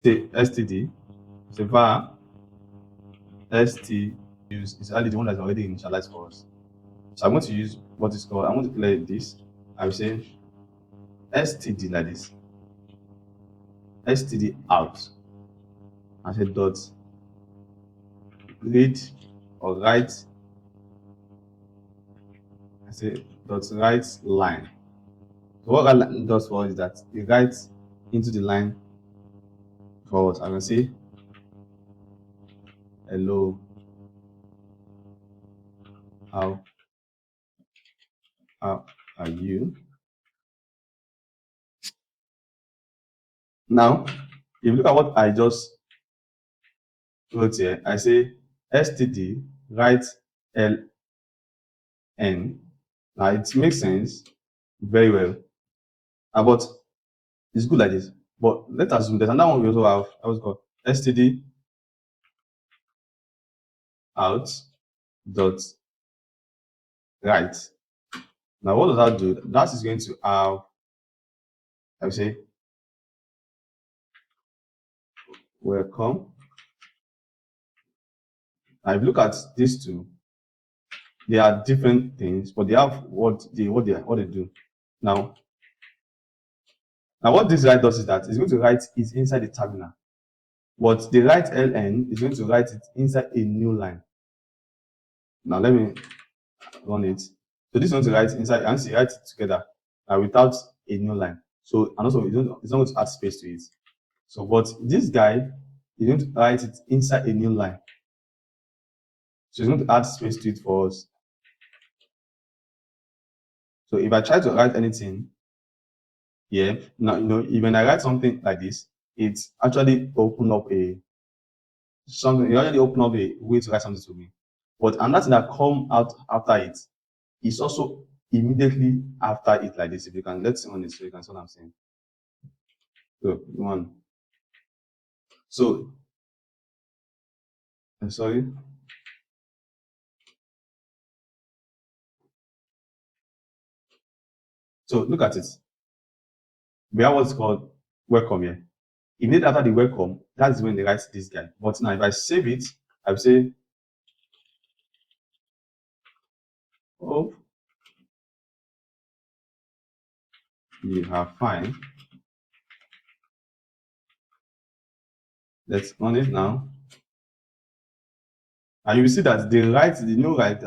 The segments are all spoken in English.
say std, say var st use is only the one that's already initialized for us. So I'm going to use what is called, I'm going to play this. I will say std like this, std out. I say dot read or write. I say dot write line. So what that does for us is that it writes into the line for us. I can say hello, how are you? Now, if you look at what I just wrote here, I say std write ln. Now it makes sense very well, but it's good like this. But let's assume there's another one we also have. That was called std out dot write. Now what does that do? That is going to have, I will say, welcome. Now if you look at these two, they are different things, but they have what they do. Now what this write does is that it's going to write it inside the terminal. But the write ln is going to write it inside a new line. Now let me run it. So this is going to write inside, and see, write it together without a new line. So, and also it's not going to add space to it. So, but this guy is going to write it inside a new line. So it's going to add space to it for us. So if I try to write anything here, now when I write something like this, it actually open up a way to write something to me. But another thing that come out after it is also immediately after it like this. If you can, let's see on this so you can see what I'm saying. So one. So I'm sorry. So look at it. We have what's called welcome here. Immediately after the welcome, that's when they write this guy. But now if I save it, I will say hope you are fine. Let's run it now. And you will see that the new write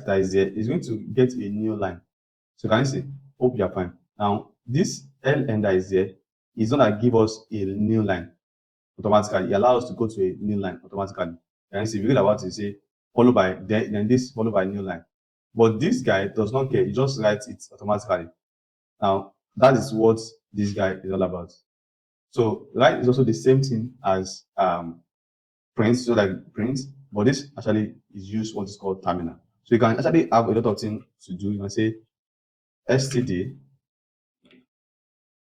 that is there is going to get a new line. So can you see? Hope you are fine. Now this ln that is there is going to give us a new line automatically. It allows us to go to a new line automatically. Can you see? If you read about it, say followed by then this followed by a new line. But this guy does not care. He just writes it automatically. Now that is what this guy is all about. So write is also the same thing as print, so like print, but this actually is used what is called terminal. So you can actually have a lot of things to do. You can say std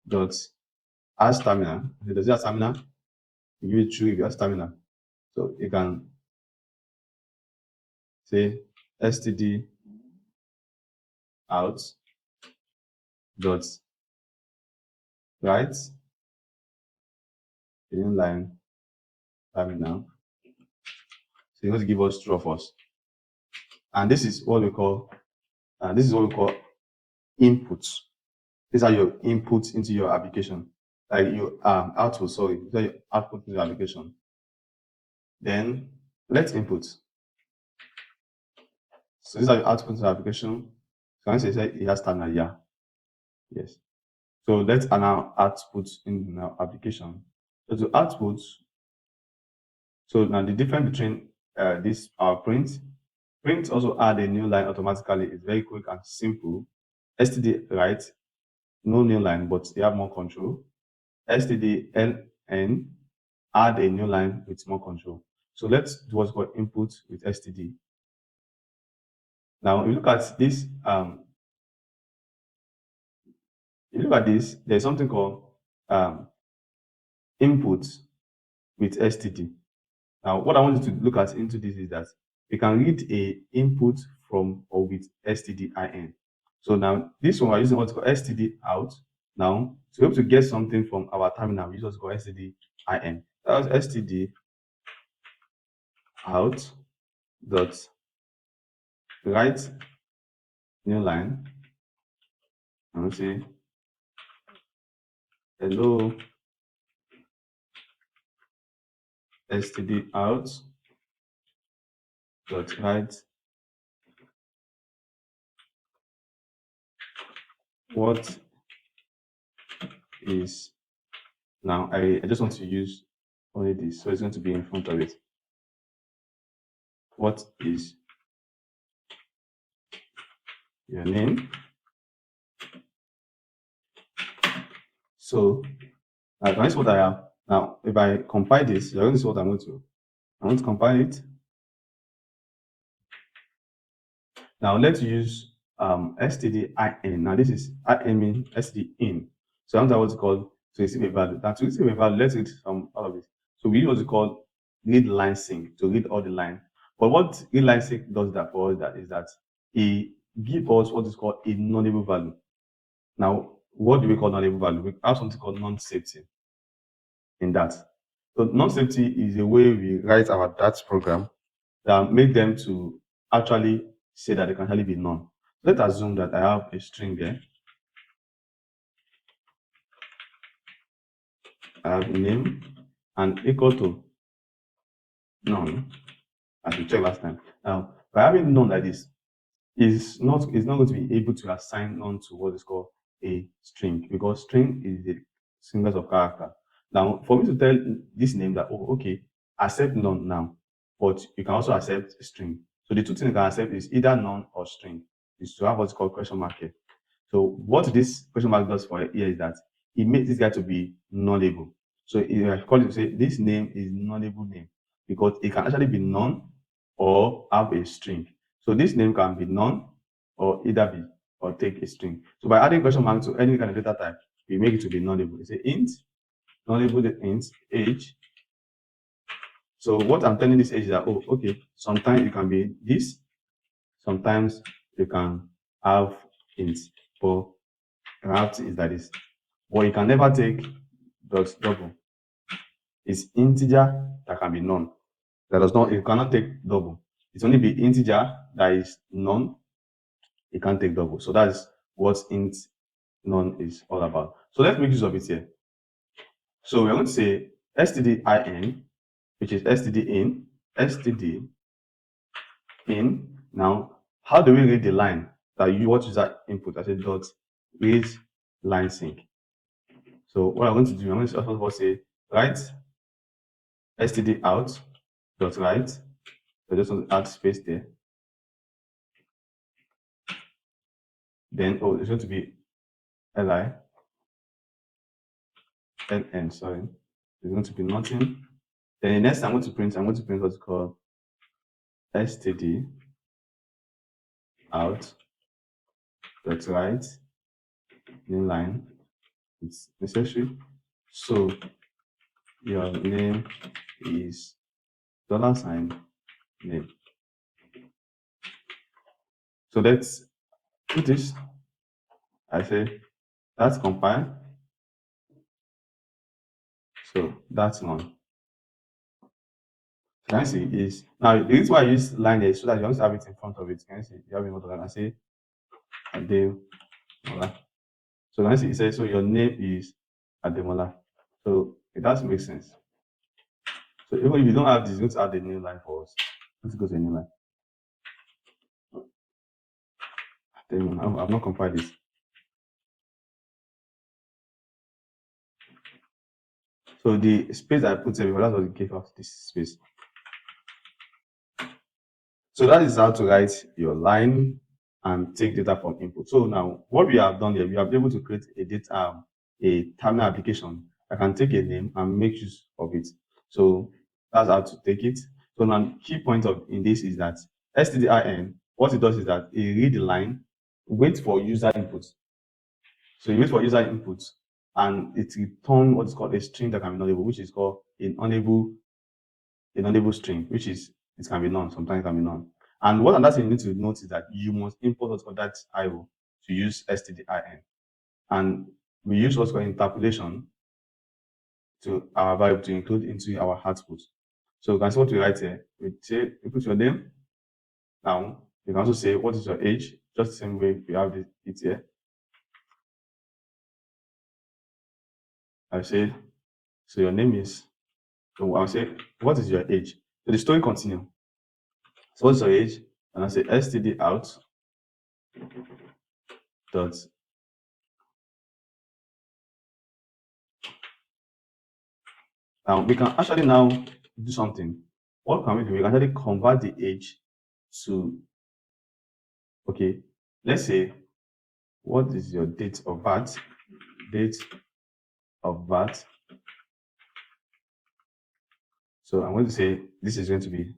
dot as terminal. Does it have terminal? You give it true if you have terminal. So you can say std out dot write inline terminal. So you're going to give us true or false. And this is what we call inputs. These are your inputs into your application. Like your output, sorry, these are your output into your application. Then let's input. So these are your outputs into the application. So I say it has terminal, yeah. Yes. So let's now output in our application. So to output, so now the difference between this print also add a new line automatically. It's very quick and simple. std write, no new line, but you have more control. std ln, add a new line with more control. So let's do what's called input with std. Now, if you look at this, there's something called input with std. Now, what I want you to look at into this is that we can read a input from or with stdin. So now this one we're using what's called std out Now, to be able to get something from our terminal, we use what's called stdin. That was std out dot write new line and say hello std out dot write what is now. I just want to use only this, so it's going to be in front of it. What is your name? So that's what I have. Now, if I compile this, you're going to see what I'm going to do. I'm going to compile it. Now let's use stdin. Now this is in mean stdin. So that's what's called to receive a value. Now to receive a value, let's read some all of it. So we use what's called read line sync to read all the line. But what read line sync does that for us is that it gives us what is called a nullable value. Now, what do we call nullable value? We have something called non-safety in that. So non-safety is a way we write our DATS program that make them to actually say that they can actually be none. Let's assume that I have a string there. I have name and equal to none, as we checked last time. Now, by having none like this, is not going to be able to assign none to what is called a string, because string is the singles of character. Now, for me to tell this name that, oh, okay, accept none now, but you can also accept string. So the two things you can accept is either none or string, is to have what's called question mark here. So what this question mark does for here is that it makes this guy to be nullable. So if I call it to say this name is nullable name, because it can actually be none or have a string. So this name can be none or either be or take a string. So by adding question mark to any kind of data type, we make it to be nullable. It's a int, nullable the int age. So what I'm telling this age is that, oh, okay, sometimes it can be this, sometimes you can have int, but reality is that this. But you can never take dot double. It's integer that can be none. That does not, you cannot take double. It's only be integer that is none. You can't take double. So that's what int none is all about. So let's make use of it here. So we're going to say stdin, which is stdin. Now, how do we read the line that you what is that input? I said dot read line sync. So what I'm going to do, I'm going to first of all say write std out dot write. So I just want to add space there. Then it's going to be li ln, sorry. It's going to be nothing. Then the next I'm going to print what's called std out dot write new line. It's necessary. So your name is $name. So let's put this. I say that's compile. So that's none. So can you see is now the reason why I use line there is so that you always have it in front of it. Can you see? You have it in front of it. I say Ademola. So can you see it says so your name is Ademola. So it does make sense. So even if you don't have this, let's add a new line for us. Let's go to a new line. Then I've not compiled this. So the space I put here, that's what it gave us this space. So that is how to write your line and take data from input. So now what we have done here, we have been able to create a terminal application that can take a name and make use of it. So that's how to take it. So now key point in this is that stdin, what it does is that it read the line, wait for user input. So it waits for user input and it returns what is called a string that can be nullable, which is called an unable string, which is it can be none, sometimes it can be none. And what another thing you need to note is that you must import what's called that IO to use stdin. And we use what's called interpolation to our variable to include into our output. So you can see what we write here. We say you put your name. Now you can also say what is your age, just the same way we have it here. I say, so your name is, so I'll say, what is your age? So the story continues. So what's your age? And I say std out dot. Now we can actually now do something. What can we do? We can actually convert the age to, okay, let's say, what is your date of birth? Date of birth. So I'm going to say this is going to be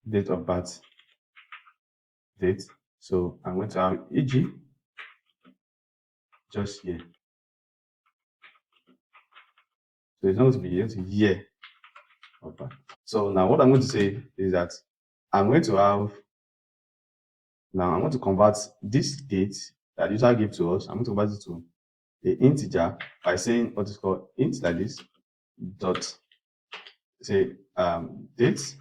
date of birth date. So I'm going to have e.g. just here. So it's not going to be into year of birth. So now what I'm going to say is that I'm going to have, now I'm going to convert this date that user gave to us, I'm going to convert it to the integer by saying what is called int like this dot say date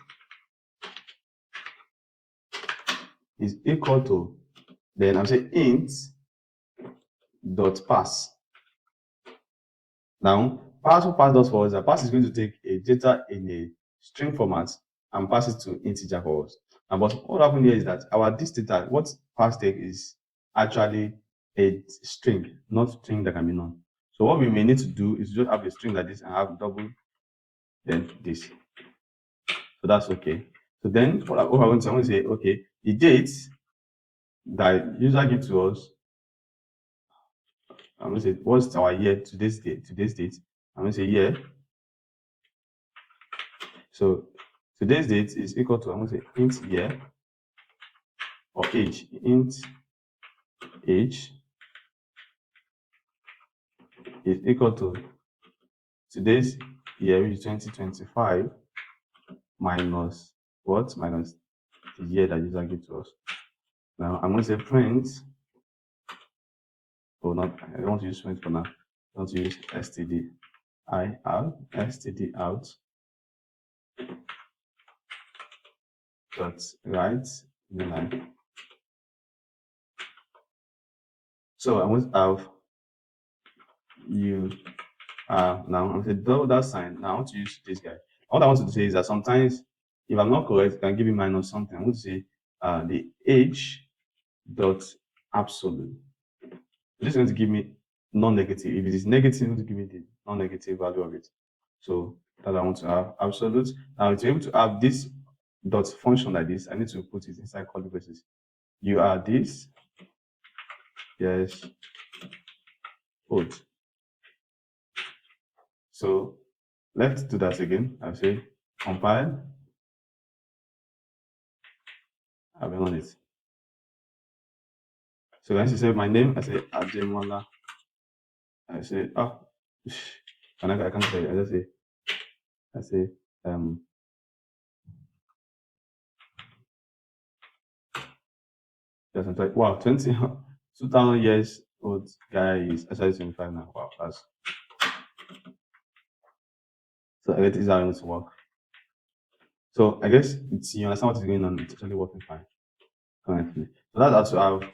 is equal to, then I'm saying int dot pass. Now pass does for us that pass is going to take a data in a string format and pass it to integer for us. And but what happened here is that our this data, what pass take is actually a string, not string that can be known. So what we may need to do is just have a string like this and have double then this. So that's okay. So then what I'm going to say, okay, the date that user gives to us, I'm going to say what's our year, today's date. I'm going to say year. So today's date is equal to, I'm going to say int year or age, int age is equal to today's year, which is 2025, minus what? Minus the year that user gives to us. Now I'm going to say print, or not, I don't want to use print for now. I want to use std out dot write new line. So I want to have you now I'm going to double that sign. Now I want to use this guy. What I want to say is that sometimes if I'm not correct, I can give you minus something. I want to say the age dot absolute. This is going to give me non-negative. If it is negative, it's going to give me the non-negative value of it. So that I want to have absolute. Now to be able to have this dot function like this, I need to put it inside curly braces. You are this, yes, code. So let's do that again. I'll say compile. I've been on it. So once you say my name, I say Ademola. I say I can't say it. I say yes, I'm like, wow, 2,000 years old guy is actually 25 now. Wow, that's so I guess it's how it to work. So I guess it's, you understand what is going on, it's actually working fine currently. So that's how to have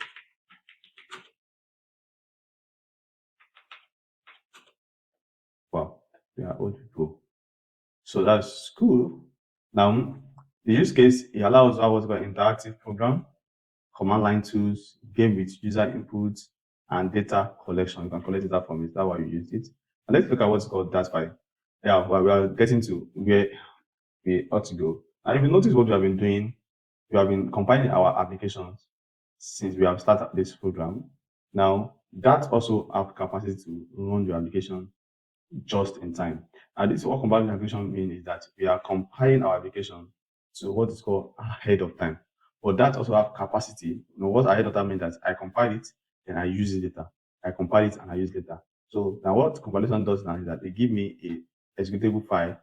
wow, we are old people. So that's cool. Now the use case, it allows us what's called interactive program, command line tools, game with user input, and data collection. You can collect data from it. That's why you use it. And let's look at what's called that file. Yeah, well, we are getting to where we ought to go. And if you notice what we have been doing, we have been compiling our applications since we have started this program. Now, that also have capacity to run your application just in time. And this is what compiling application means is that we are compiling our application to what is called ahead of time. But that also have capacity. You know what ahead of time means that I compile it, then I use it later. I compile it and I use it later. So now what compilation does now is that they give me a executable file,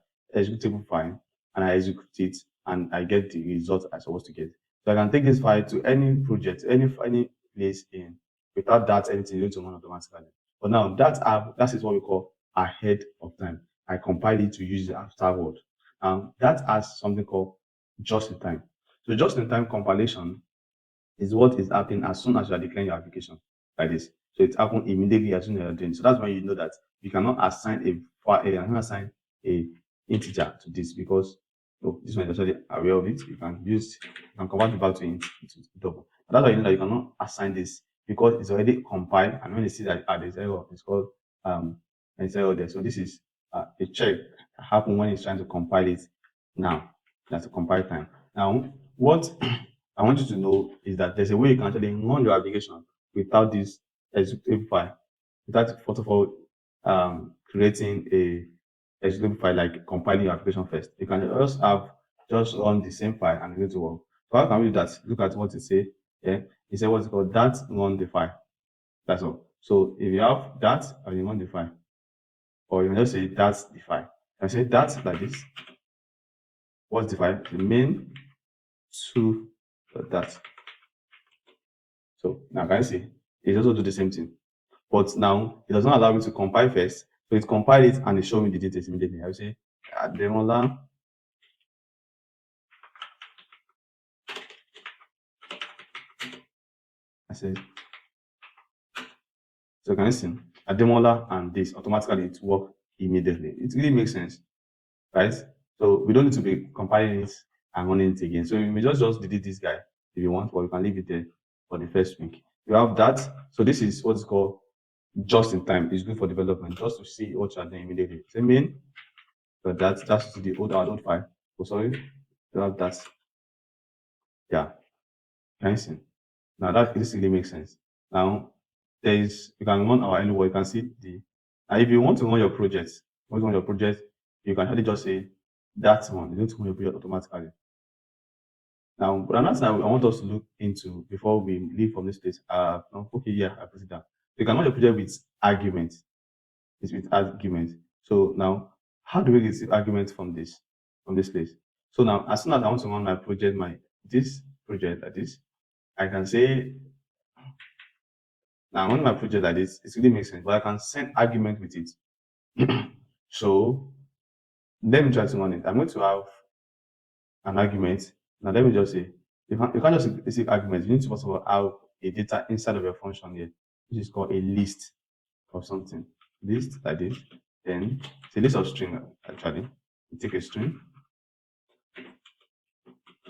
and I execute it and I get the result I'm supposed to get. So I can take this file to any project, any place in without that anything going to run automatically. But now that is what we call ahead of time. I compile it to use it afterward. That has something called just in time. So just in time compilation is what is happening as soon as you are declaring your application like this. So it happens immediately as soon as you're doing. So that's when you know that you cannot assign a integer to this because this one is already aware of it. You can convert it back to double. And that's why you know that you cannot assign this because it's already compiled. And when you see that there's error, it's called there's error there. So this is a check that happens when it's trying to compile it now. That's the compile time. Now, what I want you to know is that there's a way you can actually run your application without this executable file, without first of all creating a executable file like compiling your application first. You can just run the same file and it will to work. So how can we do that? Look at what it say. Yeah, it said what's called that run the file. That's all. So if you have that or you run the file, or you can just say that's the file. I say that like this. What's the file? The main to that. So now can you see it also do the same thing. But now it does not allow me to compile first. So it compile it and it show me the details immediately. I will say Ademola. I say so can you see Ademola and this automatically it work immediately. It really makes sense, right? So we don't need to be compiling it and running it again. So you may just delete this guy if you want, or you can leave it there for the first week. You have that. So this is what's called just in time. It's good for development, just to see what you are doing immediately. So main, but that's the old file. Oh, sorry, you have that. Yeah, can you see? Now that this really makes sense. Now you can run our anywhere. You can see now if you want to run your project, you can actually just say that one. You don't run your project automatically. Now, but another thing I want us to look into before we leave from this place. Okay, yeah, I put it down. You can run your project with argument. It's with argument. So now, how do we receive arguments from this place? So now, as soon as I want to run my project, this project like this, I can say now when my project like this, it really makes sense, but I can send argument with it. So let me try to run it. I'm going to have an argument. Now let me just say, you can't just receive arguments. You need to first of all have a data inside of your function here, which is called a list of something. List like this. Then it's a list of string actually. You take a string.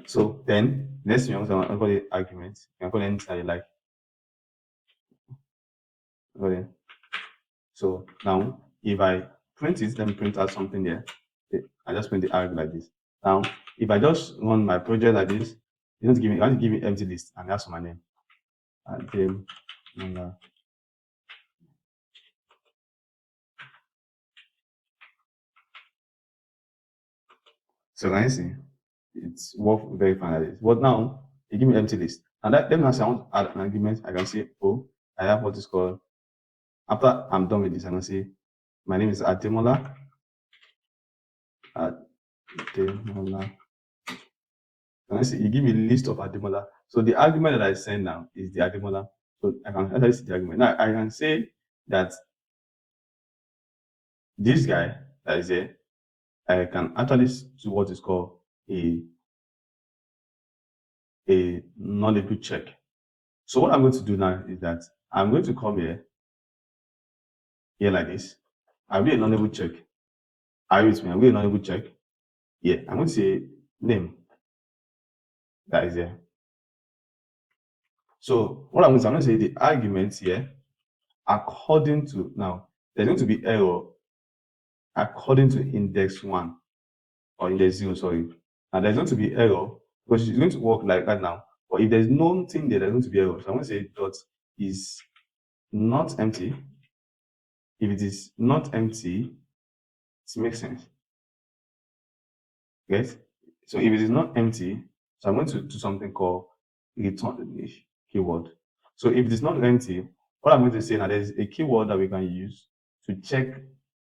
So then next thing you want to call it argument. You can call it anything you like. Okay. So now if I print it, let me print out something there. I just print the arg like this. Now, if I just run my project like this, you have to give me empty list and that's my name. So can you see? It's worked very fine like this. But now you give me empty list. And let me say I want to add an argument. I can say, oh, I have what is called. After I'm done with this, I can say my name is Ademola. Ademola. Can I see you give me a list of Ademola. So the argument that I send now is the Ademola. So I can actually see the argument. Now I can say that this guy that is here, I can actually do what is called a nullable check. So what I'm going to do now is that I'm going to come here like this. I'll be a nullable check. Are you with me? I'll be a nullable check. Yeah, I'm going to say name that is here. So what I'm going to say the arguments here according to now there's going to be error according to index 1 or index 0, sorry. And there's going to be error because it's going to work like that now. But if there's nothing there, there's going to be error. So I'm going to say dot is not empty. If it is not empty, it makes sense. Yes? So if it is not empty, so I'm going to do something called return keyword. So if it is not empty, what I'm going to say now there's a keyword that we can use to check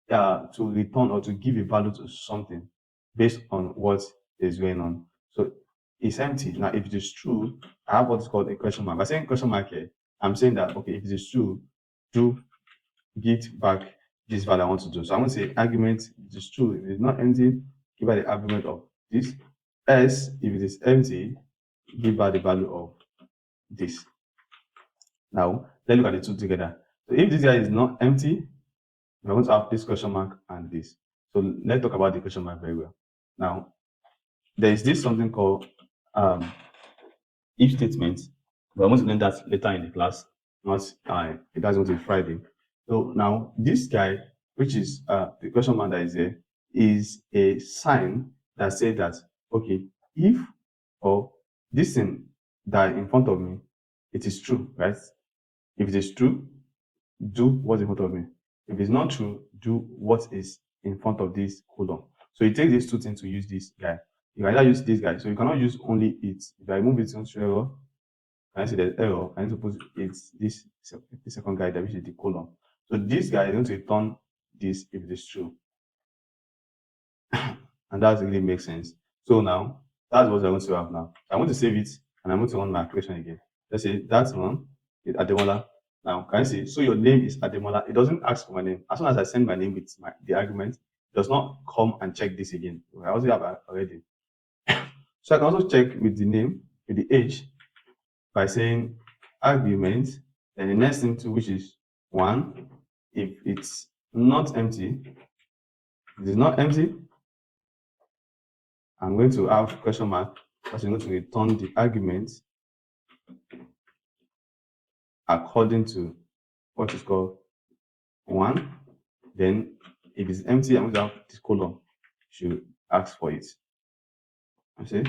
to return or to give a value to something based on what is going on. So it's empty. Now, if it is true, I have what's called a question mark. By saying question mark here, I'm saying that okay, if it is true, do get back this value I want to do. So I'm going to say argument it is true. If it is not empty, give back the argument of this. Else, if it is empty, give back the value of this. Now, let's look at the two together. So if this guy is not empty, we're going to have this question mark and this. So let's talk about the question mark very well. Now, there is this something called if statement. We're going to learn that later in the class, not that's going to be Friday. So now this guy, which is the question mark that is there, is a sign that says that okay, if or this thing that in front of me, it is true, right? If it is true, do what's in front of me. If it's not true, do what is in front of this column. So you take these two things to use this guy. You can either use this guy, so you cannot use only it. If I remove it into error, I see there's error. I need to put it this the second guy that which is the column. So this guy is going to return this if it is true. And that really makes sense. So now that's what I'm going to have now. I want to save it and I'm going to run my application again. Let's say that's one with Ademola. Now can you see? So your name is Ademola. It doesn't ask for my name. As soon as I send my name with the argument, it does not come and check this again. I also have already. So I can also check with the name, with the age, by saying argument, and the next thing to which is 1. If it's not empty, if it's not empty, I'm going to have question mark because I'm going to return the argument according to what is called 1. Then if it's empty, I'm going to have this column should ask for it. You see?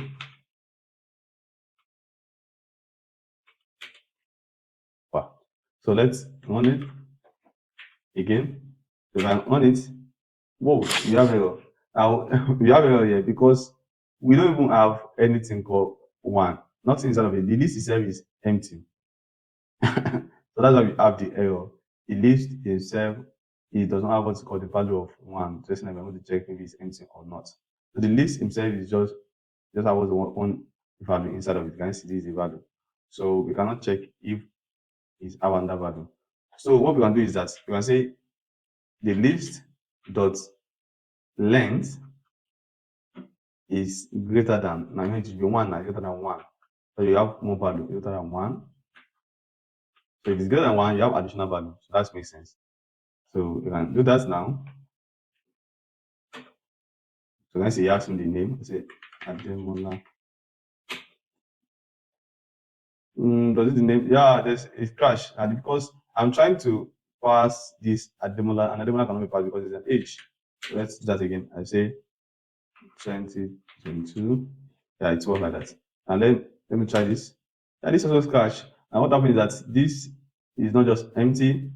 Wow. So let's run it again. So if I run it, whoa, you have error. Now we have error here because we don't even have anything called 1. Nothing inside of it. The list itself is empty. So that's why we have the error. The list itself, it does not have what's called the value of 1. Just like I'm going to check if it's empty or not. So the list itself is just have one value inside of it. You can see this is the value. So we cannot check if it's our under value. So what we can do is that we can say the list dot length is greater than, now going to be 1 greater than 1. So you have more value greater than 1. So if it's greater than 1, you have additional value. So that makes sense. So you can do that now. So let's say you ask him the name. Let's say Ademola. Does it the name? Yeah, it's crashed. And because I'm trying to pass this Ademola, and Ademola cannot be passed because it's an age. So let's do that again. I say 2022. Yeah, it's works like that. And then let me try this. And this also crash. And what happens is that this is not just empty,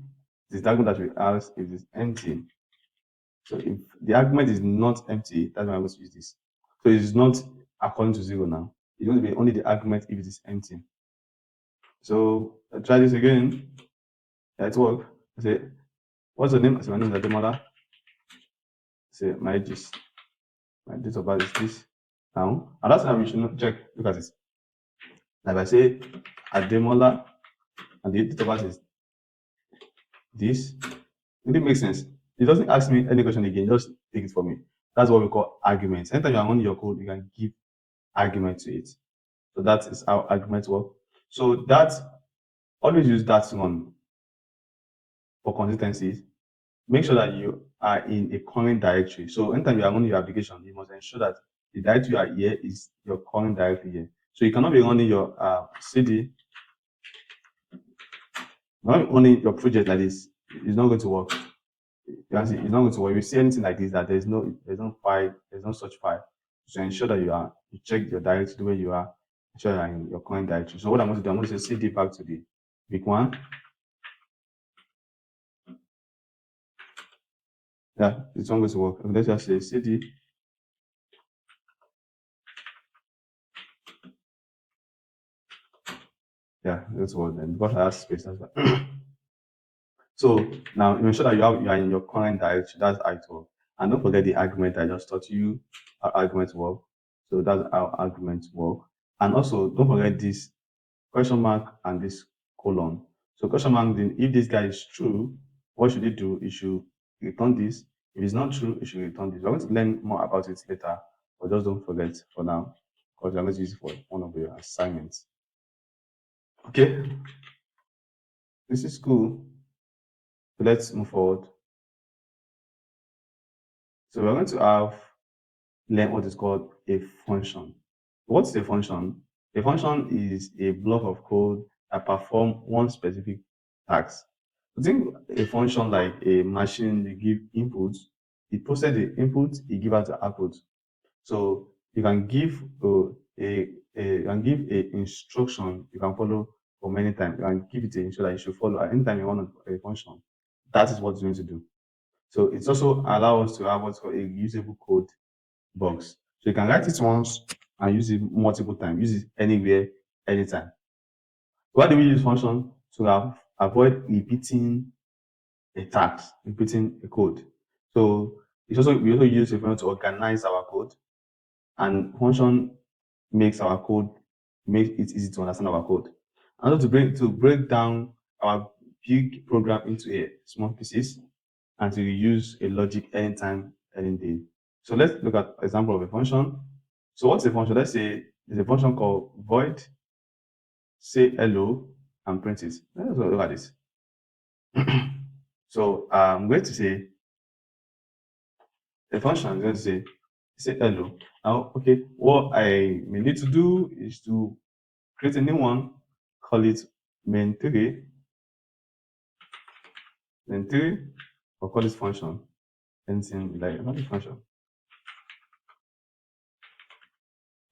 it's the argument that we ask if it's empty. So if the argument is not empty, that's why I'm going to use this. So it is not according to 0 now. It's going to be only the argument if it is empty. So I try this again. Yeah, it works. I say, what's the name? I say, my name is Ademola. Say, my age is, my date of birth is this. Now, and that's how we should not check. Look at this. Like I say, Ademola, and the date of birth is this. It makes sense. It doesn't ask me any question again, just take it for me. That's what we call arguments. Anytime you are running your code, you can give argument to it. So that is how arguments work. So that always use that one for consistency. Make sure that you are in a current directory. So anytime you are running your application, you must ensure that the directory you are here is your current directory here. So you cannot be running your CD, not running your project like this. It's not going to work. You can see it's not going to work. If you see anything like this, that there's no file, there's no such file. So ensure that you check your directory the way you are, ensure you are in your current directory. So what I'm going to do, I'm going to say CD back to the big one. Yeah, it's not going to work. Let's just say CD. Yeah, that's what then because I have space. That's why. So now ensure that you are in your current directory. That's how it works. And don't forget the argument I just taught you how arguments work. So that's how arguments work. And also don't forget this question mark and this colon. So question mark, then if this guy is true, what should it do? It should return this. If it's not true, it should return this. We're going to learn more about it later, but just don't forget for now, because we're going to use it for one of your assignments. Okay, this is cool. So let's move forward. So we're going to learn what is called a function. What's a function? A function is a block of code that perform one specific task. Think a function like a machine, you give input, it process the input, it give out the output. So you can give a instruction you can follow for many times. You can give it a instruction that you should follow at any time you want a function. That is what it's going to do. So it's also allow us to have what's called a usable code box. So you can write it once and use it multiple times. Use it anywhere, anytime. Why do we use function? To avoid repeating a task, repeating a code. So we also use a function to organize our code, and function makes our code makes it easy to understand our code. And also to break down our big program into a small pieces and to use a logic anytime, any day. So let's look at example of a function. So what's a function? Let's say there's a function called void, say hello, and print it. Let's look at this. So I'm going to say the function is going to say hello. Now, okay, what I may need to do is to create a new one, call it main3, or call this function anything like another function.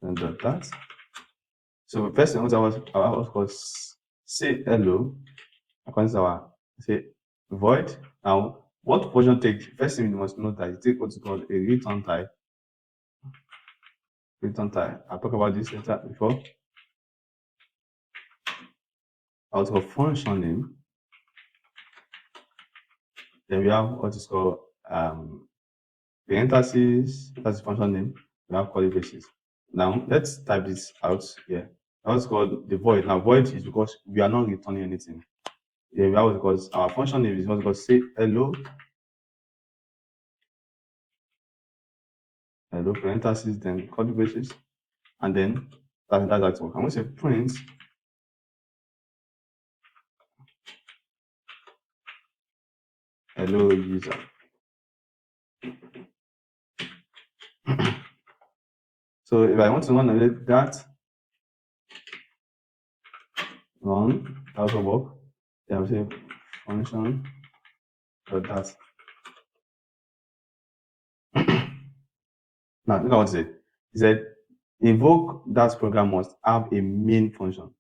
And that. So first thing what I was called say hello, according to our say void. Now, what function takes? First thing you must know that it takes what's called a return type. Return type. I'll talk about this later before. Out of function name. Then we have what is called parentheses, that's the function name. We have curly braces. Now let's type this out here. That's called the void. Now void is because we are not returning anything. Yeah, we have because our function name is what's called say hello. Hello parentheses, then curly braces, and then that's all. I'm going to say print hello user. So if I want to run that run, that also work. Then I'll say function that. Now look at what it said. It said invoke that program must have a main function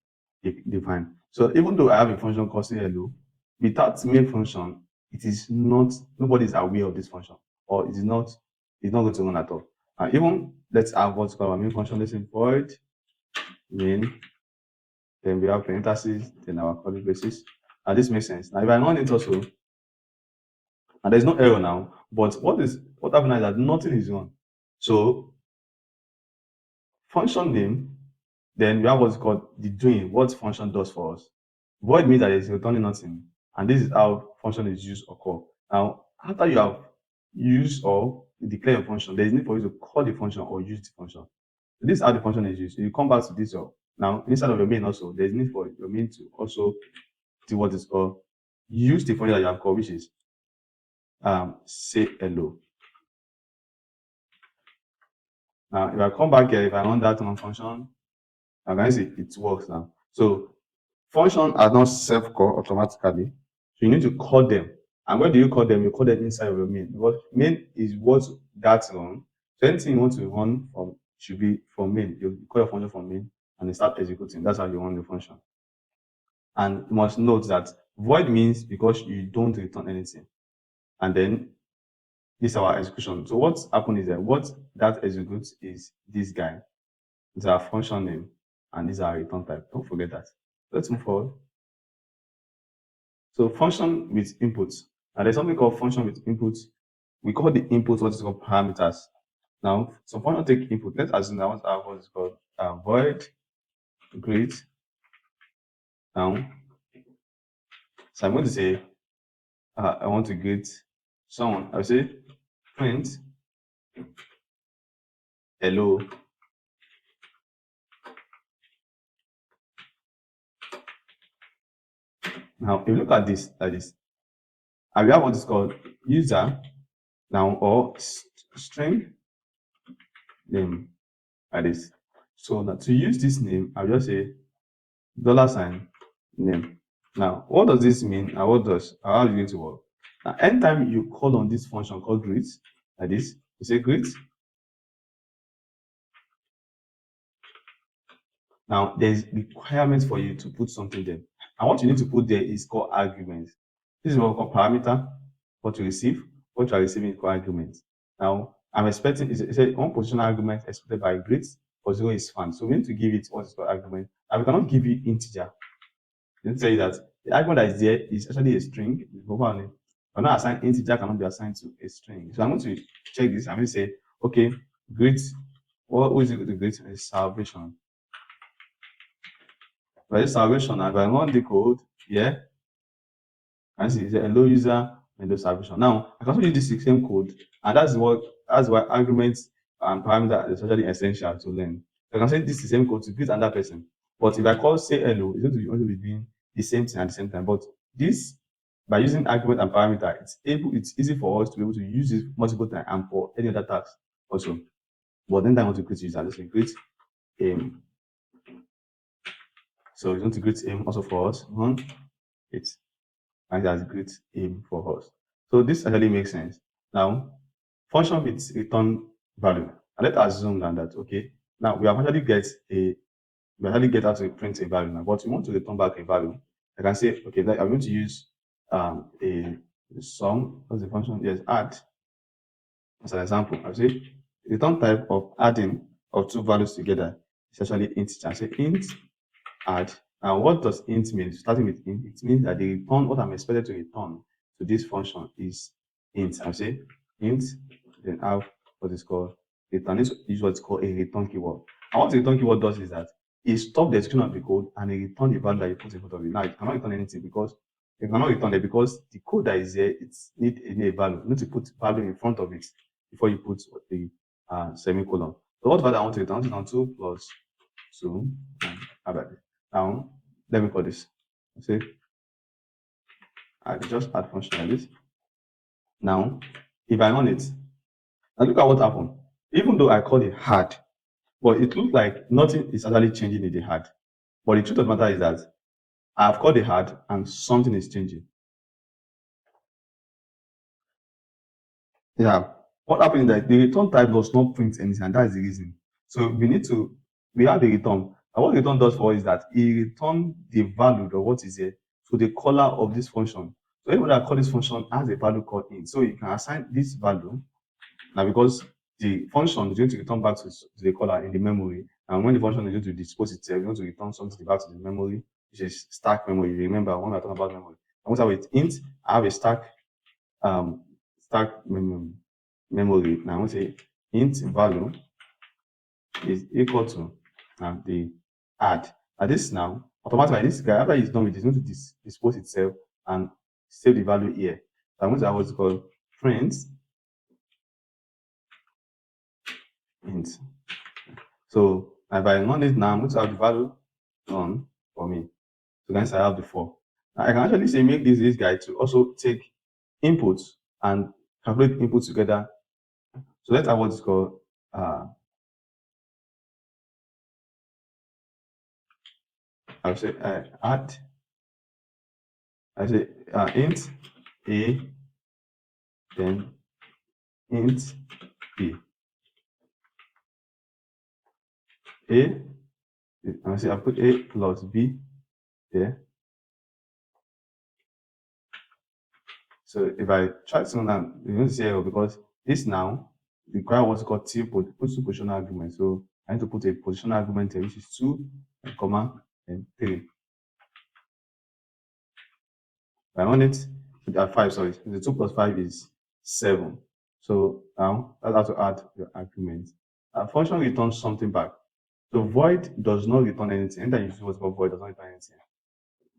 defined. So even though I have a function called say hello, without main function, it is not, nobody is aware of this function, or it's not going to run at all. And even let's have what's called our main function. Let's say void main, then we have parentheses, then our curly braces. And this makes sense. Now if I run it also, and there's no error now, but what happened is that nothing is run. So function name, then we have what's called the doing, what function does for us. Void means that it's returning nothing, and this is how function is used or called. Now, after you have used or declare a function, there is need for you to call the function or use the function. So this is how the function is used. So you come back to this. Now, inside of your main also, there is need for your main to also do what is called use the function that you have called, which is say hello. Now, if I come back here, if I run that one function, I can see it works now. So function are not self-call automatically. So you need to call them. And where do you call them? You call them inside of your main. Because main is what that's run. So anything you want to run from should be from main. You call your function from main and they start executing. That's how you run the function. And you must note that void means because you don't return anything. And then this is our execution. So what's happened is that what that executes is this guy. It's our function name and these are return type. Don't forget that. Let's move forward. So function with inputs. And there's something called function with inputs. We call the inputs what is called parameters. Now, so function take input. Let's assume that I want to have what is called void greet. Now, so I'm going to say I want to greet someone. I'll say print hello. Now, if you look at this like this, and we have what is called user now or string name like this. So now to use this name, I'll just say $ name. Now, what does this mean and how is it going to work? Now, anytime you call on this function called greet like this, you say greet. Now, there's requirement for you to put something there. And what you need to put there is called argument. This is what we call parameter. What you receive, what you are receiving is called argument. Now, I'm expecting, it's a one positional argument expected by greet for 0 is fine. So we need to give it what is called argument. And we cannot give you integer. You need to say that the argument that is there is actually a string. But not assigned integer cannot be assigned to a string. So I'm going to check this. I'm going to say, okay, greet. What is it to greet? Is salvation. By this salvation, if I run the code here, and see it's a hello user and the salvation. Now I can also use this same code, and that's why arguments and parameter is actually essential to learn. So I can say this is the same code to greet another person. But if I call say hello, it's going to be also be doing the same thing at the same time. But this, by using argument and parameter, it's easy for us to be able to use it multiple times and for any other task also. But then I want to create user, let's say create aim. So it's going to create aim also for us. It's and that's great aim for us. So this actually makes sense. Now, function with return value. And let's assume that okay, now we have actually get how to print a value now, but we want to return back a value. I can say, okay, I'm going to use a sum. What's the function? Yes, add. As an example, I say return type of adding of two values together is actually integer. I say int add. Now, what does int mean? Starting with int, it means that the return, what I'm expected to return to this function is int. I say int, then have what is called return. This is what's called a return keyword. And what the return keyword does is that it stops the execution of the code and it returns the value that you put in front of it. Now, it cannot return anything because it cannot return it because the code that is there, it needs a value. You need to put value in front of it before you put the semicolon. So what value I want to return? I want to return 2 plus 2 and have it. Now, let me call this. See, I just add function like this. Now, if I run it, now look at what happened. Even though I call it hard, but it looks like nothing is actually changing in the hard. But the truth of the matter is that I have called it hard and something is changing. Yeah. What happened is that the return type does not print anything, and that is the reason. So we have a return. And what return does for us is that it returns the value of what is here to the caller of this function. So anyone that call this function has a value called in. So you can assign this value now because the function is going to return back to the caller in the memory. And when the function is going to dispose itself, you want to return something back to the memory, which is stack memory. Remember when we're talking about memory. I want to have it int, I have a stack memory. Now I want to say int value is equal to the add. And this now automatically this guy after it's done with it's going to dispose itself and save the value here. So I'm going to have what's called print int. So if I run it now, I'm going to have the value on for me. So guys, I have the 4. Now I can actually say make this guy to also take inputs and calculate inputs together. So let's have what is called I'll say add. I say int a, then int b. A, I say I put a plus b there. So if I try to now, you're going to see error because this now require what's called two positional arguments. So I need to put a positional argument here, which is 2, comma, and 3. If I want it at 5, sorry, the 2 plus 5 is 7. So now that's how to add your argument. A function returns something back. So void does not return anything. Anytime you use what's called void does not return anything.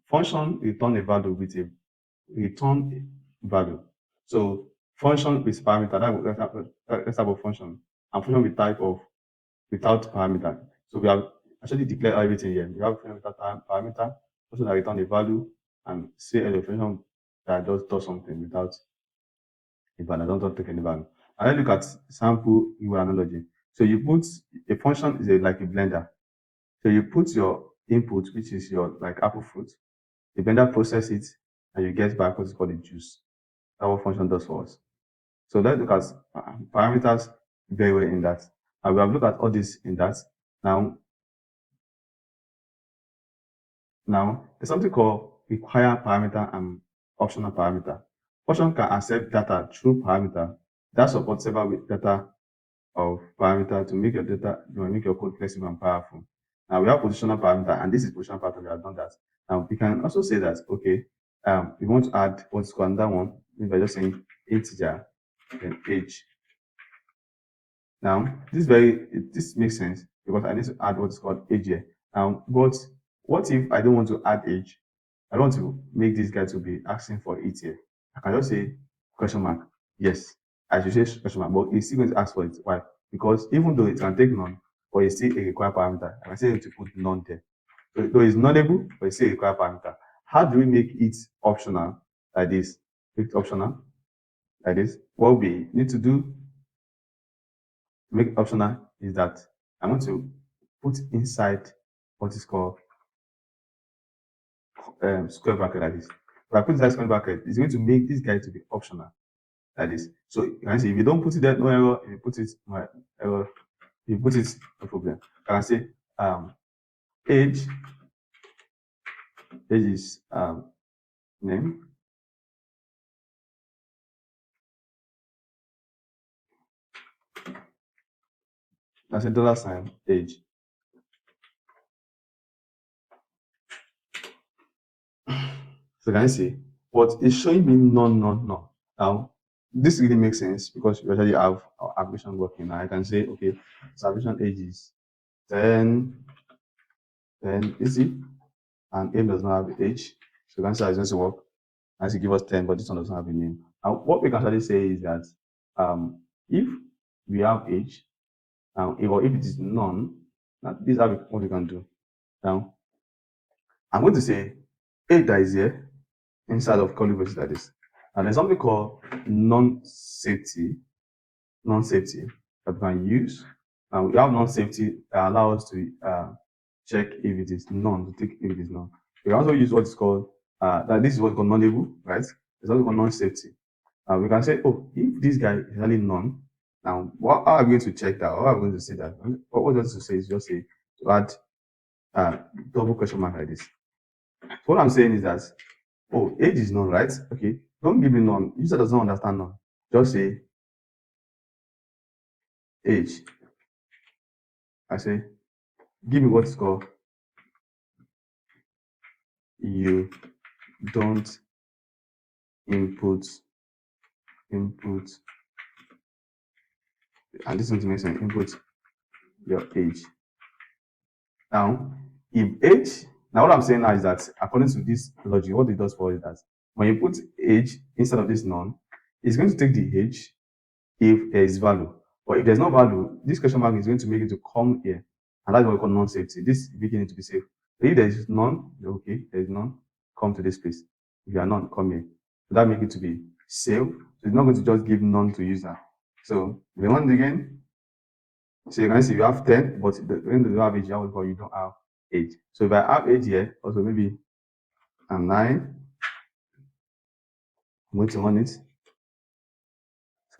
Function return a value with a return value. So function with parameter, let's have a function, and function with type of without parameter. So we have actually declared everything here. We have function without parameter, function that return a value, and say a function that does something without a value, don't take any value. And then look at sample keyword analogy. So you put a function is like a blender. So you put your input, which is your like apple fruit, the blender process it, and you get back what is called a juice. That's what function does for us. So let's look at parameters very well in that. And we have looked at all this in that. Now there's something called require parameter and optional parameter. Function can accept data through parameter that supports several data of parameter to make your data, make your code flexible and powerful. Now we have positional parameter, and this is positional parameter. We have done that. Now we can also say that we want to add what's called another one. Maybe by just saying integer then age. Now this makes sense because I need to add what's called age here. Now, but what if I don't want to add age? I don't want to make this guy to be asking for it here. I can just say question mark. Yes, I should say question mark, but it's still going to ask for it. Why? Because even though it can take none, but it's still a required parameter. I can say to put none there. So it's nullable, but it's still a required parameter. How do we make it optional like this? Make it optional like this. What we need to do to make it optional is that I want to put inside what is called square bracket like this. If I put inside square bracket, it's going to make this guy to be optional like this. So you can see if you don't put it there, no error. If you put it, no error. If you put it, no problem. I can say age is name. That's a $sign age. So can you see what is showing me none. Now this really makes sense because we already have our application working. Now I can say okay, so application age is 10 easy, and aim does not have age. So you can say it's going to work. And to give us 10, but this one doesn't have a name. Now what we can actually say is that if we have age, if it is none, now this is what we can do. Now I'm going to say age that is here inside of curly braces like this. And there's something called non-safety that we can use. And we have non-safety that allows us to check if it is none, to take if it is none. We can also use what is called that this is what's called non-label, right? It's also called non-safety. We can say, oh, if this guy is really none, now how are we going to check that? How are we going to say that? What does it say is just say to add double question mark like this. So what I'm saying is that, oh, age is none, right? Okay, don't give me none. User does not understand none. Just say age. I say, give me what's called you don't input, and this is to make sense, input your age. Now, if age, now what I'm saying now is that according to this logic, what it does for is that when you put age instead of this none, it's going to take the age if there is value. But if there's no value, this question mark is going to make it to come here. And that's what we call non-safety. This beginning to be safe. So if there is none, okay, there is none, come to this place. If you are none, come here. So that makes it to be safe. So it's not going to just give none to user. So if you want again, so you can see you have 10, but when you don't have age, you don't have age. So if I have age here, also maybe I'm 9, I'm going to run it. So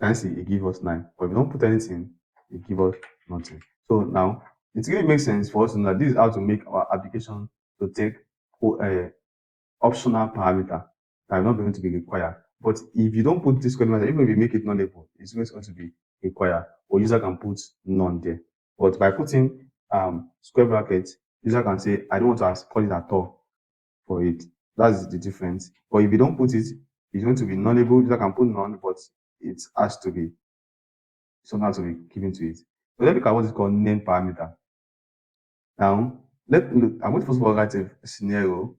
you can see it gives us 9. But if you don't put anything, it gives us nothing. So now it really makes sense for us to know that this is how to make our application to take optional parameter that are not going to be required. But if you don't put this question, even if you make it non-label, it's going to be required, or user can put none there. But by putting square brackets, user can say, I don't want to call it at all for it. That's the difference. But if you don't put it, it's going to be non-label. User can put none, but it has to be somehow to be given to it. So let's look at what is called name parameter. Now, I'm going to first of all write a scenario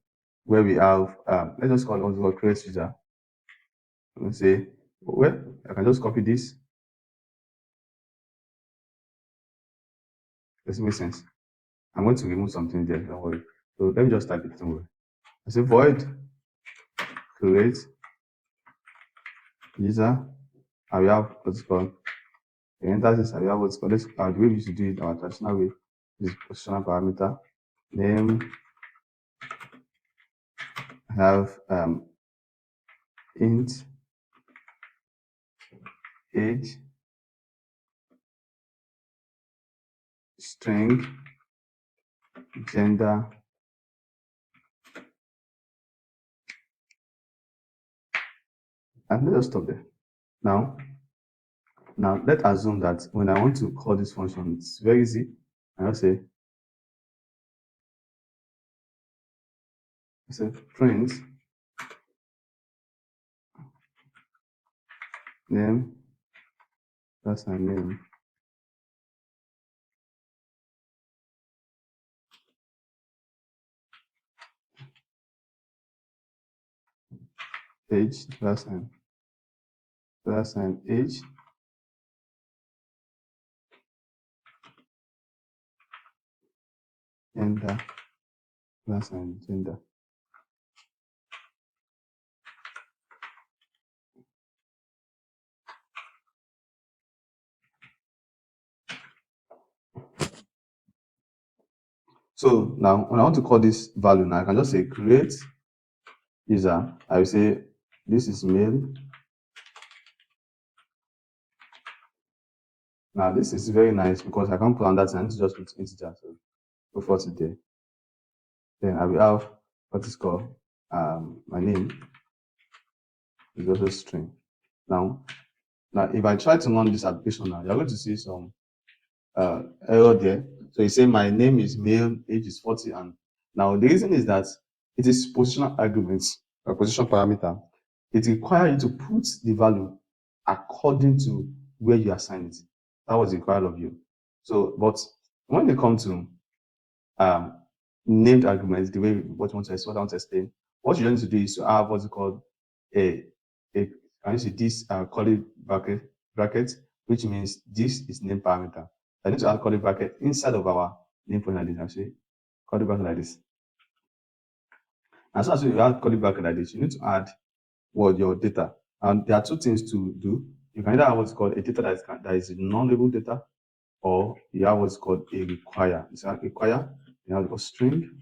where we have, let's just call it also create user. I'm going to say, well, I can just copy this. Does it make sense? I'm going to remove something there, don't worry. So let me just type it, don't worry. I say void create user, and we have what's called the enter this, and we have what's called this, the way we used to do it our traditional way is positional parameter name, have int age, string, gender, and let's just stop there. Now let's assume that when I want to call this function, it's very easy. I'll say print name, that's my name, age, last name age, gender, last name gender. So now when I want to call this value, now I can just say create user. I will say this is male. Now this is very nice because I can't put on that and just put integer. So go for it there. Then I will have what is called my name is also string. Now if I try to run this application now, you're going to see some error there. So you say my name is male, age is 40, and now the reason is that it is positional arguments or position parameter. It requires you to put the value according to where you assign it. That was required of you. So, but when they come to named arguments, the way what I want to explain, what you need to do is to have what's called can you see this curly bracket, which means this is name parameter. I need to add curly bracket inside of our name function like this. Actually, curly bracket like this. As soon as you add curly bracket like this, you need to add your data. And there are two things to do. You can either have what's called a data that is non-label data, or you have what's called a require. It's a require. You have a string.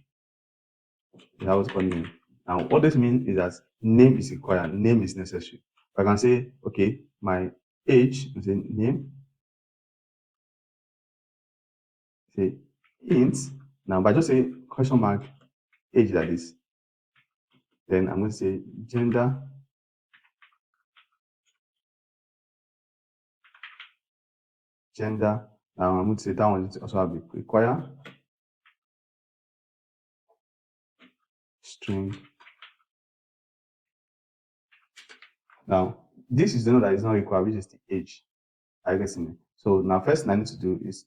You have what's called name. Now, what this means is that name is required. Name is necessary. I can say, okay, my age, say name, say int. Now, by just say question mark age like this, then I'm going to say gender, Now I'm going to say that one is also have require string. Now, this is the one that is not required, which is the age. I guess in it. So now, first thing I need to do is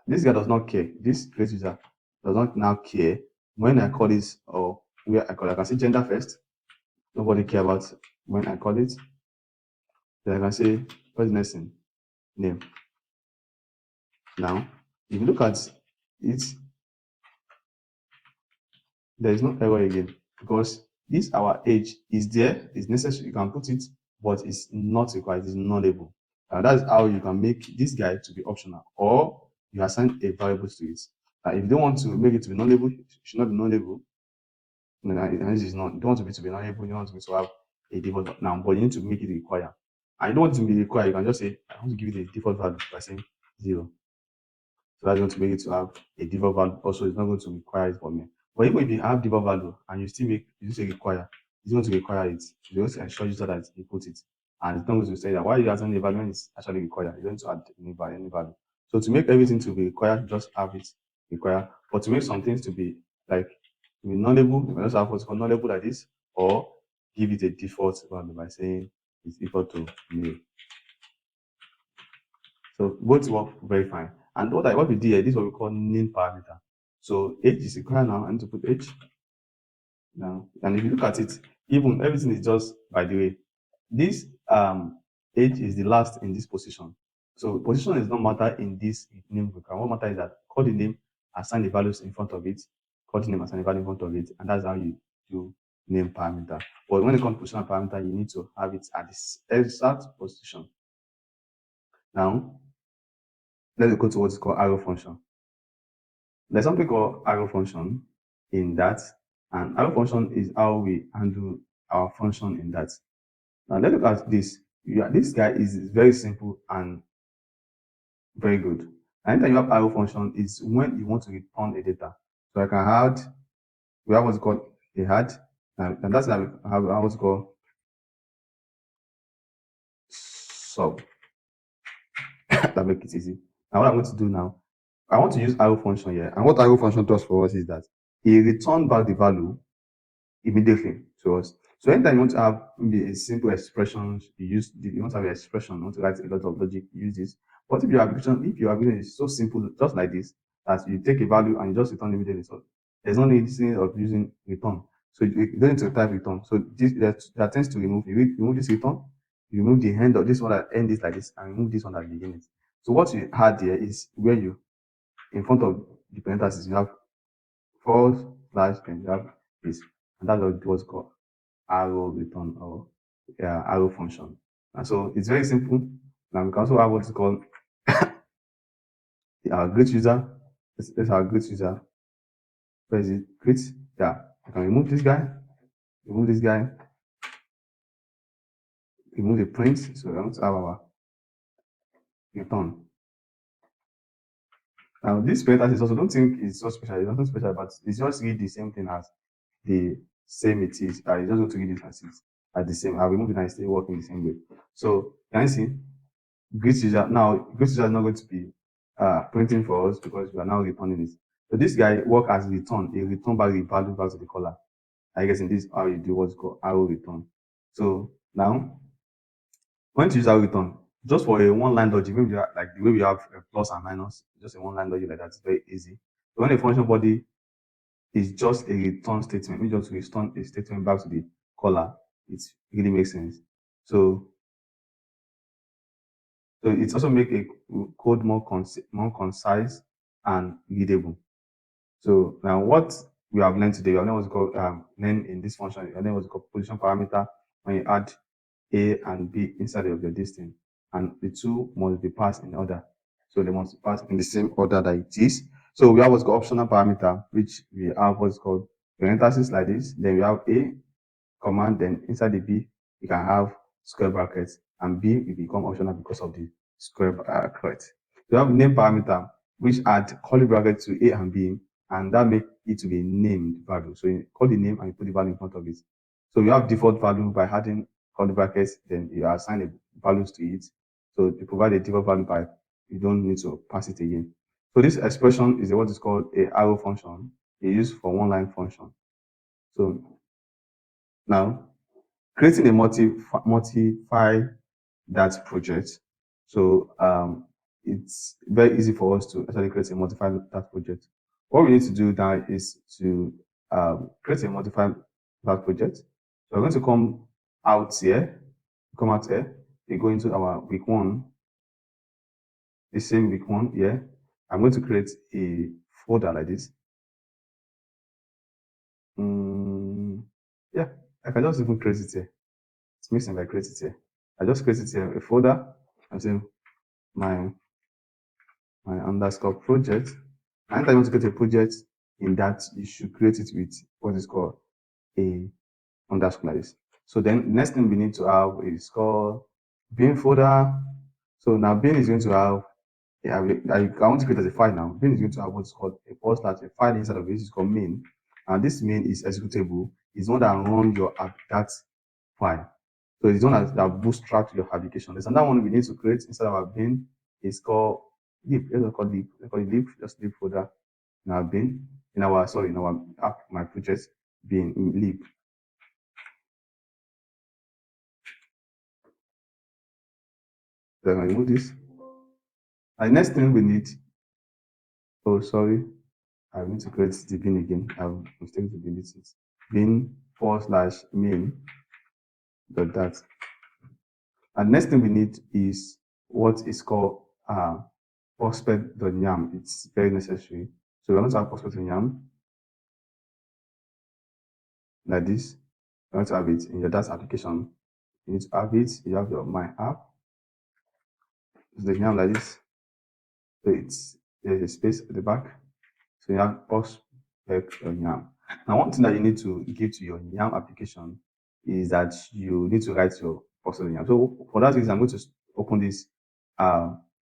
this guy does not care. This create user does not now care when I call this or where I call it. I can say gender first. Nobody care about when I call it. Then I can say what's the next thing? Name. Now, if you look at it, there is no error again because this our age is there, is necessary. You can put it, but it's not required. It's non-label. That's how you can make this guy to be optional, or you assign a variable to it. If you don't want to make it to be non-label, it should not be non-label. And this is not. You don't want to be non-label. You don't want to have a default now, but you need to make it require. I don't want to be required. You can just say I want to give it a default value by saying 0. So that's going to make it to have a default value. Also, it's not going to require it for me. But even if you have default value and you say require, it's going to require it. You also ensure user that you put it. And it's not going to say that why you assign the value when it's actually required. You don't add any value. So to make everything to be required, just have it require. But to make some things to be like non-label, you can also have what's called non-label like this, or give it a default value by saying it's equal to nil. So both work very fine. And what we did here, this is what we call name parameter. So age is required now. I need to put age now. And if you look at it, even everything is just by the way. this age is the last in this position. So position does not matter in this name program. What matters is that call the name, assign the values in front of it, call the name, assign the value in front of it, and that's how you do name parameter. But when it comes to position parameter, you need to have it at this exact position. Now, let's go to what's called arrow function. There's something called arrow function in that, and arrow function is how we handle our function in that. Now let's look at this. This guy is very simple and very good. Anytime you have arrow function is when you want to return a data. So I can add, we have what's called a add, and that's how I have what's called sub. That make it easy. Now what I'm going to do now, I want to use arrow function here. And what arrow function does for us is that it returns back the value immediately to us. So anytime you want to have maybe a simple expression, you want to have an expression, you want to write a lot of logic, use this. But if your application is so simple, just like this, that you take a value and you just return immediately, so there's no need of using return. So you don't need to type return. So there are things to remove. You remove this return, you remove the end of this one that end is like this, and remove this one that begin it. So what you had here is where you, in front of the parentheses, you have / and you have this, and that's what's called arrow return or arrow function. And so it's very simple. Now we can also have what's called our great user. Let's our great user. Where is it? Great. Yeah. I can remove this guy. Remove this guy. Remove the print. So we want to have our return. Now this parenthesis also don't think it's so special. It's nothing special, but it's just read the same thing as the same it is. I just want to read it as it as the same. I'll remove it and it's still working the same way. So can you see? Great user now, great user is not going to be printing for us because we are now returning it. So this guy work as return, a return back the value back to the caller. I guess in this how you do what's called arrow return. So now when to use arrow return, just for a one-line logic, maybe like the way we have a plus and minus, just a one-line logic like that is very easy. So when a function body is just a return statement, we just return a statement back to the caller, it really makes sense. So it also make a code more concise and readable. So now what we have learned today, we have learned what's called learn in this function, we have learned what's called position parameter when you add A and B inside of your distance, and the two must be passed in order. So they must pass in the same order that it is. So we have what's called optional parameter, which we have what's called parentheses like this. Then we have A command, then inside the B you can have square brackets, and B will become optional because of the square bracket. We have name parameter, which add curly bracket to A and B, and that make it to be named value. So you call the name and you put the value in front of it. So you have default value by adding curly brackets, then you assign the values to it. So you provide a default value by, you don't need to pass it again. So this expression is what is called a arrow function. It's used for one-line function. So now creating a modify that project. So it's very easy for us to actually create a modify that project. What we need to do now is to create a modify that project. So we're going to come out here, we go into our week one, the same week one here. I'm going to create a folder like this. Yeah, I can just even create it here. It's missing if I create it here. I just create it here, a folder. I say my underscore project. Anytime you want to create a project in that, you should create it with what is called a underscore like this. So then next thing we need to have is called bin folder. So now bin is going to have, I want to create as a file now. Bin is going to have what's called a / a file inside of it is called main. And this main is executable. It's one that runs your that file. So it's one that bootstraps your application. There's another one we need to create inside of our bin. It's called lib. Let's call lib. Let's call it lib. Just lib folder in our bin. In our app, my project bin in lib. Then I remove this. And next thing we need. Oh, sorry. I need to create the bin again. I've mistaken to delete it. Bin / main. That. And next thing we need is what is called prospect.yam. It's very necessary. So we're going to have prospect.yam like this. You're going to have it in your DAS application. You need to have it. You have your My App. It's the yam like this. So there's a space at the back. So you have prospect.yam. Now, one thing that you need to give to your yam application is that you need to write your prospect.yam. So for that reason, I'm going to open this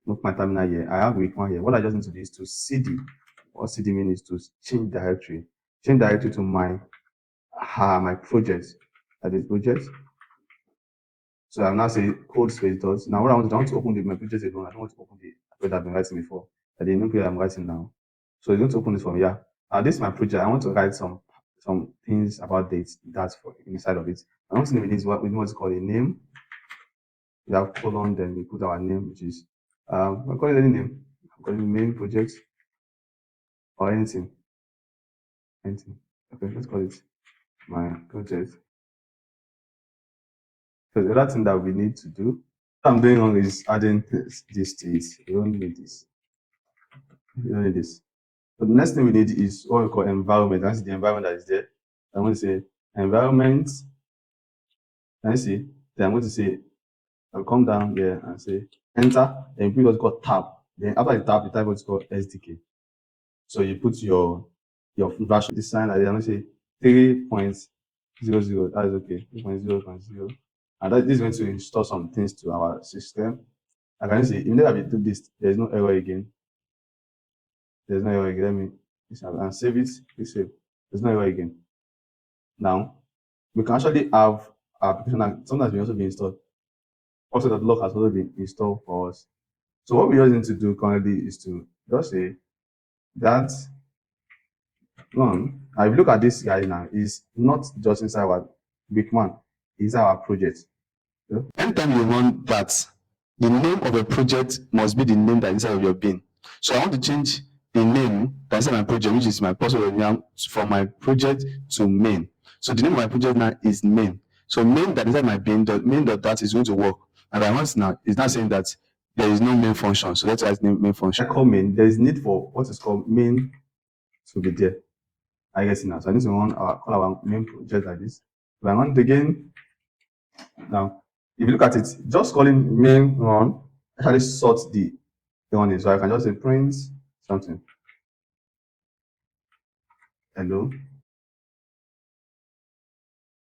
look my terminal here. I have week one here. What I just need to do is to cd. What cd means is to change directory. Change directory to my project. That is project. So I'm now say code space dots. Now what I want to open my project again. I don't want to open the code I've been writing before. The new code I'm writing now. So you're going to open this from here. This is my project. I want to write some things about dates that's for inside of it. And one thing we need is what we want to call a name. We have colon, then we put our name, which is we'll call it any name. I'm calling it main project or anything. Anything. Okay, let's call it my project. So the other thing that we need to do, what I'm doing on is adding this to it. We don't need this. We don't need this. So the next thing we need is what we call environment. That's the environment that is there. I'm going to say environment. Can you see? Then I'm going to say, I'll come down here and say enter. Then put what's called tab. Then after the tab, you type what's called SDK. So you put your version, this sign, I'm going to say 3.00. That is okay. 3.0.0. And this is going to install some things to our system. I can see immediately we do this, there's no error again. There's no error again. Let me and save it. Please save. There's no error again. Now we can actually have our application and something that's also been installed. Also, that lock has also been installed for us. So what we just need to do currently is to just say that one. Now, if you look at this guy now, is not just inside our week one, it's our project. Anytime you run that, the name of a project must be the name that is inside of your bin. So I want to change the name that's inside my project, which is my personal name, from my project to main. So the name of my project now is main. So main that is inside my bin, the main.dat is going to work. And I want now is not saying that there is no main function. So let's write main function. I call main. There is need for what is called main to be there. I guess now. So I need to call our main project like this. If I want again, now if you look at it, just calling main run actually sorts the one. So I can just say print something. Hello.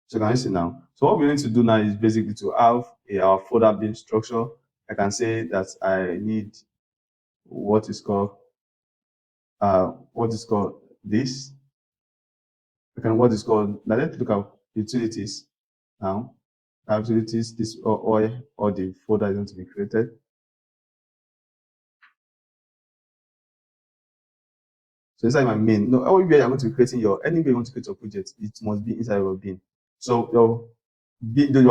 So can you see now? So what we need to do now is basically to have our folder bin structure. I can say that I need what is called this. What is called, now let's look at utilities now. Utilities, this or the folder is going to be created. So inside my main, no, anywhere you're going to be creating anywhere you want to create your project, it must be inside your bin. So your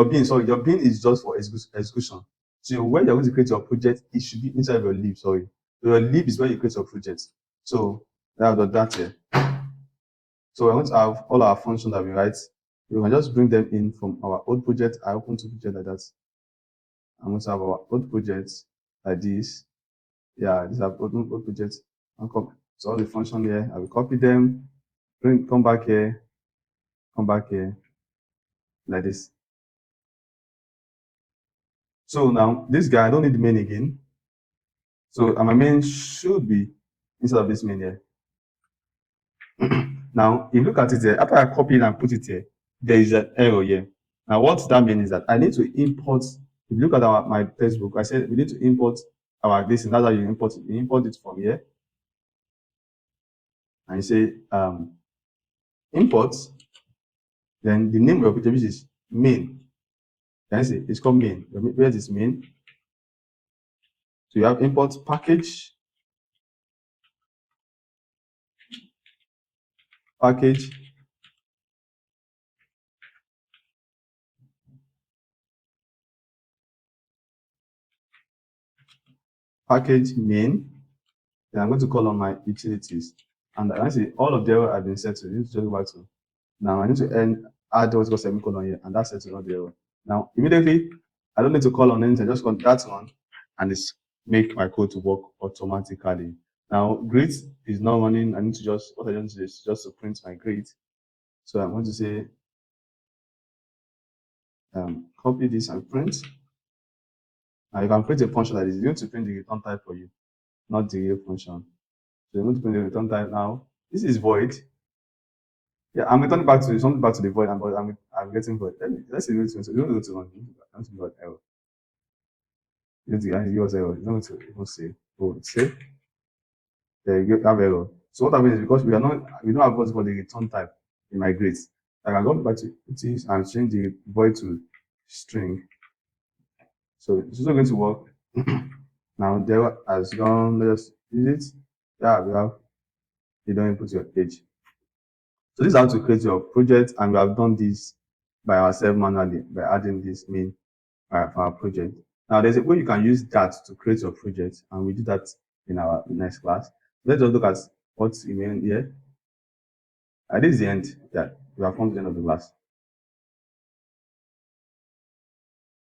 bin is just for execution. So when you're going to create your project, it should be inside your lib. Sorry, so your lib is where you create your project. So that here. So we're going to have all our functions that we write. We can just bring them in from our old project. I open two projects like that. I'm going to have our old projects like this. Yeah, these are old projects. So all the function here, I will copy them, come back here, like this. So now this guy, I don't need the main again. So my main should be inside of this main here. Now, if you look at it here, after I copy it and put it here, there is an error here. Now, what that means is that I need to import. If you look at my textbook, I said we need to import our this, and that's how you import it. You import it from here, and you say import. Then the name of your project, which is main. Can you see? It's called main. Where is main? So you have import package, package main. Then I'm going to call on my utilities, and I see all of them have been set to. Just go back to. Now I need to add what's called semicolon here, and that's set to all the error. Now immediately I don't need to call on anything. I just call that one, and it's make my code to work automatically. Now, greet is not running. I need to just, what I want to do is just to print my greet. So I'm going to say, copy this and print. Now you can print a function like this. You need to print the return type for you, not the real function. So you're going to print the return type now. This is void. Yeah, I'm returning back to something back to the void, and but I'm getting void. Let's see. So you don't go to run. I don't got error. You don't use error. You don't to even say. Oh, save. There you have error. So what happens is because we don't have what's called the return type in my grades. I can go back to this and change the void to string. So it's also going to work. Now there has gone. Let's use it. Yeah, we have. You don't input your age. So this is how to create your project, and we have done this by ourselves manually by adding this main for our project. Now there's a way you can use that to create your project, and we do that in our next class. Let's just look at what's in here. This is the end. Yeah, we have come to the end of the class.